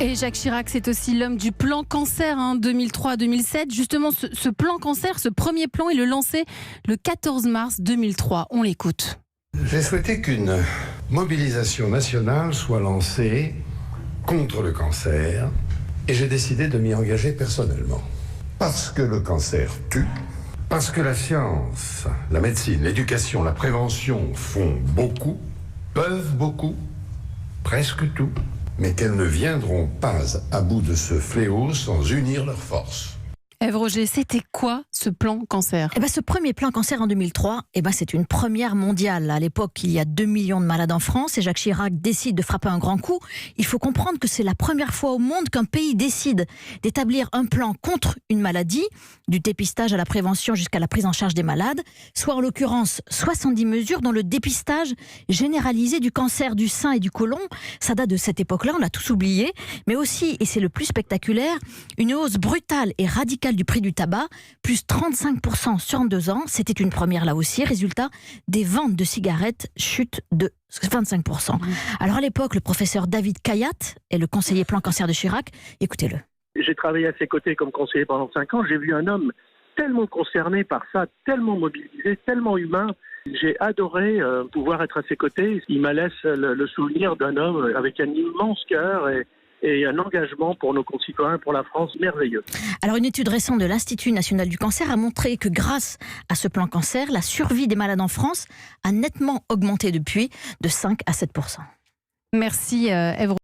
Et Jacques Chirac, c'est aussi l'homme du plan cancer 2003-2007. Justement, ce plan cancer, ce premier plan, il le lançait le 14 mars 2003. On l'écoute. J'ai souhaité qu'une mobilisation nationale soit lancée contre le cancer et j'ai décidé de m'y engager personnellement. Parce que le cancer tue, parce que la science, la médecine, l'éducation, la prévention font beaucoup, peuvent beaucoup, presque tout, mais qu'elles ne viendront pas à bout de ce fléau sans unir leurs forces. Ève Roger, c'était quoi ce plan cancer ? Ce premier plan cancer en 2003, c'est une première mondiale. À l'époque, il y a 2 millions de malades en France et Jacques Chirac décide de frapper un grand coup. Il faut comprendre que c'est la première fois au monde qu'un pays décide d'établir un plan contre une maladie, du dépistage à la prévention jusqu'à la prise en charge des malades, soit en l'occurrence 70 mesures dont le dépistage généralisé du cancer du sein et du côlon. Ça date de cette époque-là, on l'a tous oublié, mais aussi, et c'est le plus spectaculaire, une hausse brutale et radicale du prix du tabac, plus 35% sur 2 ans. C'était une première là aussi. Résultat, des ventes de cigarettes chutent de 25%. Alors à l'époque, le professeur David Kayat est le conseiller plan cancer de Chirac. Écoutez-le. J'ai travaillé à ses côtés comme conseiller pendant 5 ans. J'ai vu un homme tellement concerné par ça, tellement mobilisé, tellement humain. J'ai adoré pouvoir être à ses côtés. Il m'a laissé le souvenir d'un homme avec un immense cœur et un engagement pour nos concitoyens, pour la France, merveilleux. Alors une étude récente de l'Institut national du cancer a montré que grâce à ce plan cancer, la survie des malades en France a nettement augmenté depuis de 5 à 7%. Merci Ève Roger.